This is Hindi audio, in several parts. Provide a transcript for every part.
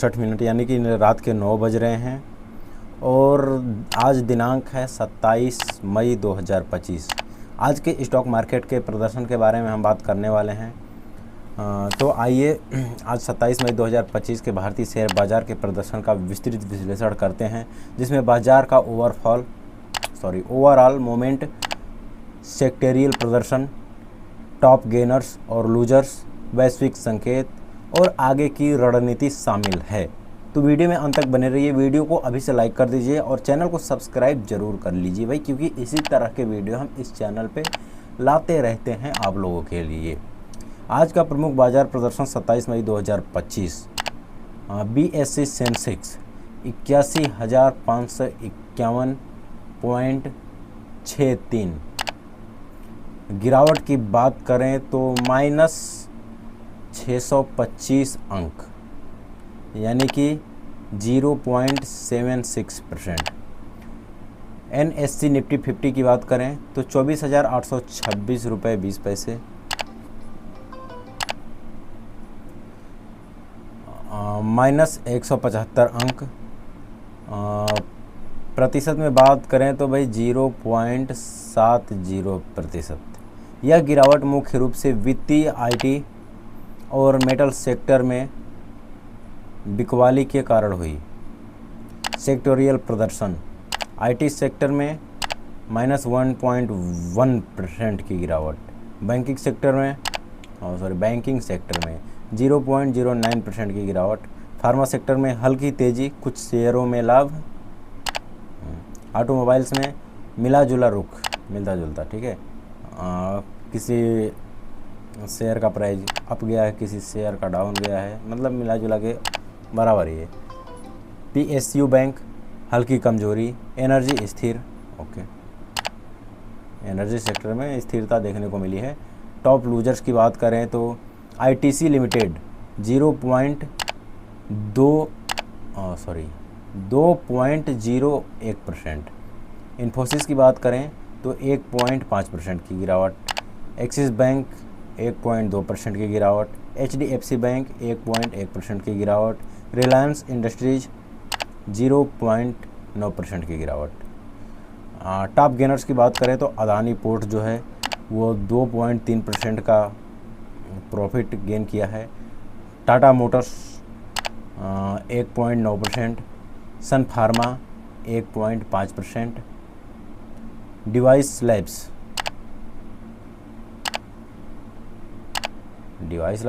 60 मिनट यानी कि रात के 9 बज रहे हैं और आज दिनांक है 27 मई 2025। आज के स्टॉक मार्केट के प्रदर्शन के बारे में हम बात करने वाले हैं। तो आइए आज 27 मई 2025 के भारतीय शेयर बाज़ार के प्रदर्शन का विस्तृत विश्लेषण करते हैं, जिसमें बाज़ार का ओवरऑल मोमेंट, सेक्टोरियल प्रदर्शन, टॉप गेनर्स और लूजर्स, वैश्विक संकेत और आगे की रणनीति शामिल है। तो वीडियो में अंत तक बने रहिए। वीडियो को अभी से लाइक कर दीजिए और चैनल को सब्सक्राइब जरूर कर लीजिए भाई, क्योंकि इसी तरह के वीडियो हम इस चैनल पे लाते रहते हैं आप लोगों के लिए। आज का प्रमुख बाजार प्रदर्शन 27 मई 2025। BSE Sensex 81,551.63। गिरावट की बात करें तो -625 अंक यानी कि 0.76%। NSE निफ्टी 50 की बात करें तो 24,826 रुपये 20 पैसे। -175 अंक। प्रतिशत में बात करें तो भाई 0.70%। यह गिरावट मुख्य रूप से वित्तीय, IT और मेटल सेक्टर में बिकवाली के कारण हुई। सेक्टोरियल प्रदर्शन, IT सेक्टर में -1.1% की गिरावट, बैंकिंग सेक्टर में 0.09% की गिरावट, फार्मा सेक्टर में हल्की तेज़ी, कुछ शेयरों में लाभ, ऑटोमोबाइल्स में मिला जुलता, ठीक है। किसी शेयर का प्राइस अप गया है, किसी शेयर का डाउन गया है, मतलब मिला जुला के बराबर ही है। PSU बैंक हल्की कमजोरी, एनर्जी स्थिर, ओके, एनर्जी सेक्टर में स्थिरता देखने को मिली है। टॉप लूजर्स की बात करें तो ITC लिमिटेड 2.01%। इन्फोसिस की बात करें तो 1.5% की गिरावट, एक्सिस बैंक 1.2% की गिरावट, HDFC बैंक 1.1% की गिरावट, रिलायंस इंडस्ट्रीज 0.9% की गिरावट। टॉप गेनर्स की बात करें तो अदानी पोर्ट जो है वो 2.3% का प्रॉफिट गेन किया है। टाटा मोटर्स 1.9%, सन फार्मा 1.5%, डिवाइस लैब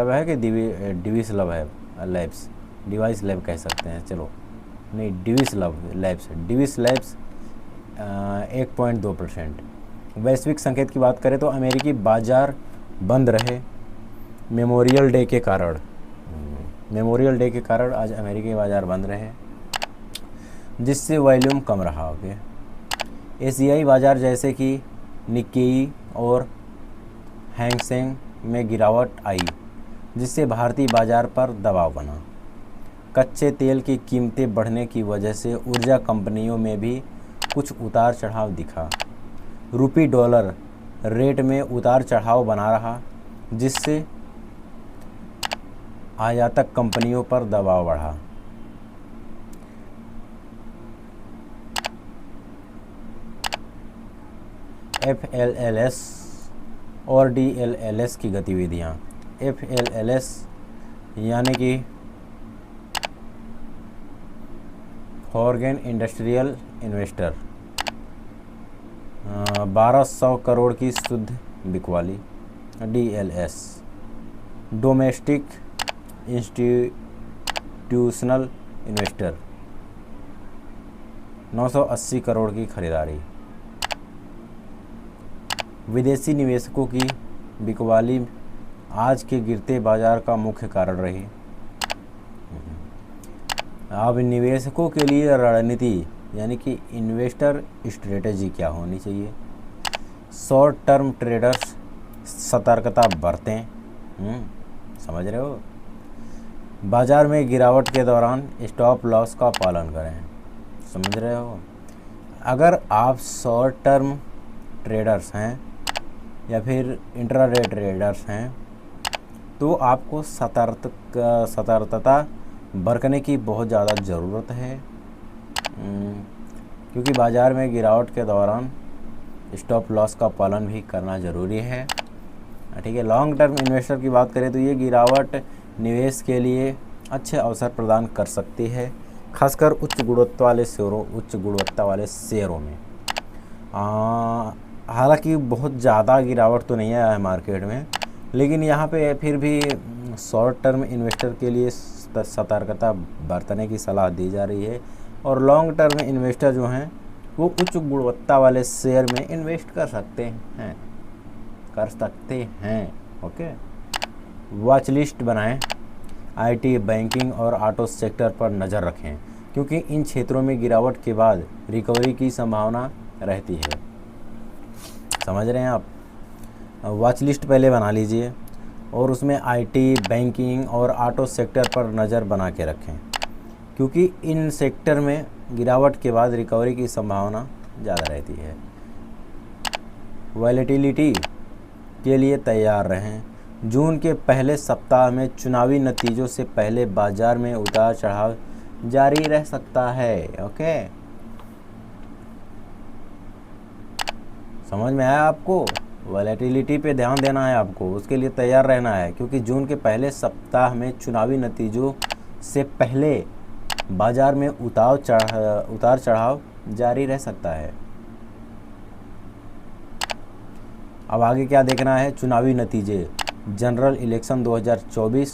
है कि डिविस लैब है, लैब्स, डिवाइस लैब कह सकते हैं, चलो नहीं, डिविस लैब्स 1.2%। वैश्विक संकेत की बात करें तो अमेरिकी बाजार बंद रहे मेमोरियल डे के कारण आज अमेरिकी बाजार बंद रहे, जिससे वॉल्यूम कम रहा। ओके, एशियाई बाजार जैसे कि निक्केई और हैंगसेंग में गिरावट आई, जिससे भारतीय बाजार पर दबाव बना। कच्चे तेल की कीमतें बढ़ने की वजह से ऊर्जा कंपनियों में भी कुछ उतार चढ़ाव दिखा। रुपये डॉलर रेट में उतार चढ़ाव बना रहा, जिससे आयातक कंपनियों पर दबाव बढ़ा। FLLS और DLLS की गतिविधियाँ। FLLS यानी कि फॉरेन इंडस्ट्रियल इन्वेस्टर 1200 करोड़ की शुद्ध बिकवाली। DLS domestic institutional investor 980 crore की खरीदारी। विदेशी निवेशकों की बिकवाली आज के गिरते बाजार का मुख्य कारण रही। अब निवेशकों के लिए रणनीति यानी कि इन्वेस्टर स्ट्रेटेजी क्या होनी चाहिए। शॉर्ट टर्म ट्रेडर्स सतर्कता बरतें, समझ रहे हो। बाजार में गिरावट के दौरान स्टॉप लॉस का पालन करें, समझ रहे हो। अगर आप शॉर्ट टर्म ट्रेडर्स हैं या फिर इंट्राडे ट्रेडर्स हैं तो आपको सतर्कता बरतने की बहुत ज़्यादा ज़रूरत है, क्योंकि बाज़ार में गिरावट के दौरान स्टॉप लॉस का पालन भी करना ज़रूरी है। ठीक है, लॉन्ग टर्म इन्वेस्टर की बात करें तो ये गिरावट निवेश के लिए अच्छे अवसर प्रदान कर सकती है, खासकर उच्च गुणवत्ता वाले शेयरों में। हालांकि बहुत ज़्यादा गिरावट तो नहीं आया है मार्केट में, लेकिन यहाँ पे फिर भी शॉर्ट टर्म इन्वेस्टर के लिए सतर्कता बरतने की सलाह दी जा रही है। और लॉन्ग टर्म इन्वेस्टर जो हैं वो उच्च गुणवत्ता वाले शेयर में इन्वेस्ट कर सकते हैं। ओके, वॉच लिस्ट बनाएं, आईटी, बैंकिंग और ऑटो सेक्टर पर नज़र रखें, क्योंकि इन क्षेत्रों में गिरावट के बाद रिकवरी की संभावना रहती है। समझ रहे हैं आप? वॉच लिस्ट पहले बना लीजिए और उसमें आईटी, बैंकिंग और ऑटो सेक्टर पर नज़र बना के रखें, क्योंकि इन सेक्टर में गिरावट के बाद रिकवरी की संभावना ज़्यादा रहती है। वॉलेटिलिटी के लिए तैयार रहें। जून के पहले सप्ताह में चुनावी नतीजों से पहले बाजार में उतार चढ़ाव जारी रह सकता है। ओके, समझ में आया आपको? वॉलेटिलिटी पे ध्यान देना है आपको, उसके लिए तैयार रहना है, क्योंकि जून के पहले सप्ताह में चुनावी नतीजों से पहले बाजार में उतार चढ़ाव जारी रह सकता है। अब आगे क्या देखना है? चुनावी नतीजे। जनरल इलेक्शन 2024,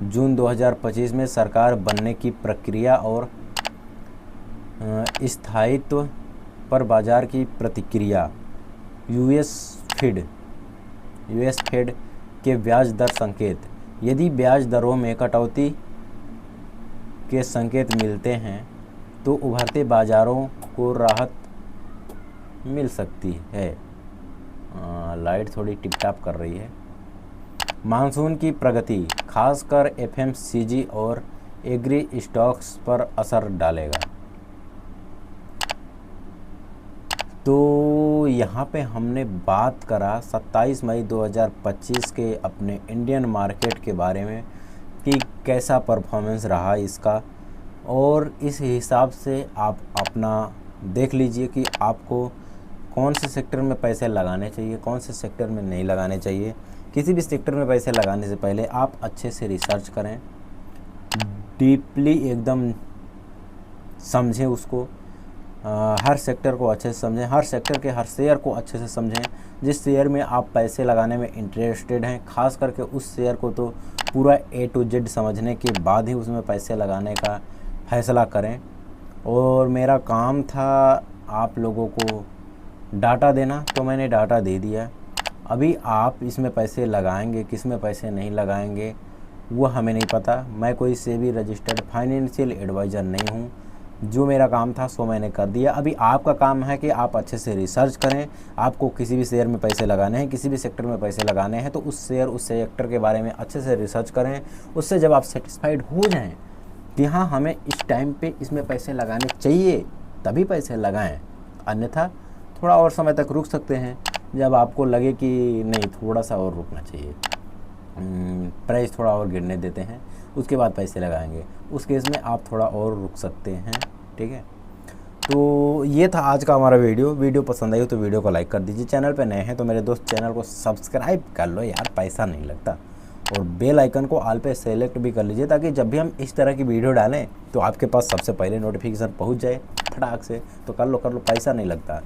जून 2025 में सरकार बनने की प्रक्रिया और स्थायित्व पर बाजार की प्रतिक्रिया। यूएस फेड के ब्याज दर संकेत। यदि ब्याज दरों में कटौती के संकेत मिलते हैं तो उभरते बाजारों को राहत मिल सकती है। लाइट थोड़ी टिप टाप कर रही है। मानसून की प्रगति खासकर एफएमसीजी और एग्री स्टॉक्स पर असर डालेगा। तो यहाँ पे हमने बात करा 27 मई 2025 के अपने इंडियन मार्केट के बारे में कि कैसा परफॉर्मेंस रहा इसका, और इस हिसाब से आप अपना देख लीजिए कि आपको कौन से सेक्टर में पैसे लगाने चाहिए, कौन से सेक्टर में नहीं लगाने चाहिए। किसी भी सेक्टर में पैसे लगाने से पहले आप अच्छे से रिसर्च करें, डीपली एकदम समझें उसको, हर सेक्टर को अच्छे से समझें, हर सेक्टर के हर शेयर को अच्छे से समझें। जिस शेयर में आप पैसे लगाने में इंटरेस्टेड हैं, खास करके उस शेयर को तो पूरा A to Z समझने के बाद ही उसमें पैसे लगाने का फैसला करें। और मेरा काम था आप लोगों को डाटा देना, तो मैंने डाटा दे दिया। अभी आप इसमें पैसे लगाएंगे, किस में पैसे नहीं लगाएंगे वो हमें नहीं पता। मैं कोई सेबी रजिस्टर्ड फाइनेंशियल एडवाइज़र नहीं हूँ। जो मेरा काम था सो मैंने कर दिया। अभी आपका काम है कि आप अच्छे से रिसर्च करें। आपको किसी भी शेयर में पैसे लगाने हैं, किसी भी सेक्टर में पैसे लगाने हैं, तो उस शेयर उस सेक्टर के बारे में अच्छे से रिसर्च करें। उससे जब आप सेटिस्फाइड हो जाएं कि हाँ हमें इस टाइम पे इसमें पैसे लगाने चाहिए, तभी पैसे लगाएं। अन्यथा थोड़ा और समय तक रुक सकते हैं, जब आपको लगे कि नहीं थोड़ा सा और रुकना चाहिए, प्राइस थोड़ा और गिरने देते हैं, उसके बाद पैसे लगाएंगे। उस केस में आप थोड़ा और रुक सकते हैं। ठीक है, तो ये था आज का हमारा वीडियो पसंद आई हो तो वीडियो को लाइक कर दीजिए। चैनल पे नए हैं तो मेरे दोस्त चैनल को सब्सक्राइब कर लो यार, पैसा नहीं लगता। और बेल आइकन को ऑल पे सेलेक्ट भी कर लीजिए, ताकि जब भी हम इस तरह की वीडियो डालें तो आपके पास सबसे पहले नोटिफिकेशन पहुँच जाए फटाक से। तो कर लो, पैसा नहीं लगता।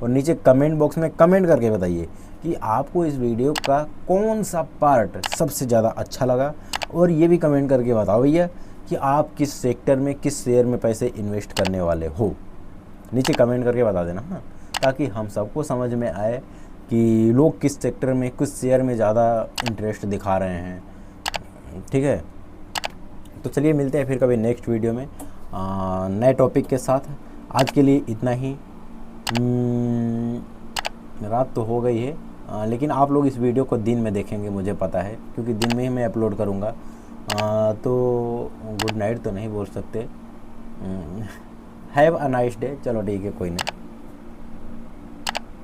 और नीचे कमेंट बॉक्स में कमेंट करके बताइए कि आपको इस वीडियो का कौन सा पार्ट सबसे ज़्यादा अच्छा लगा। और ये भी कमेंट करके बताओ भैया कि आप किस सेक्टर में, किस शेयर में पैसे इन्वेस्ट करने वाले हो। नीचे कमेंट करके बता देना, हाँ, ताकि हम सबको समझ में आए कि लोग किस सेक्टर में, किस शेयर में ज़्यादा इंटरेस्ट दिखा रहे हैं। ठीक है, तो चलिए मिलते हैं फिर कभी नेक्स्ट वीडियो में नए टॉपिक के साथ। आज के लिए इतना ही। रात तो हो गई है, लेकिन आप लोग इस वीडियो को दिन में देखेंगे मुझे पता है, क्योंकि दिन में ही मैं अपलोड करूँगा। तो गुड नाइट तो नहीं बोल सकते, हैव अ नाइस डे। चलो ठीक है, कोई नहीं।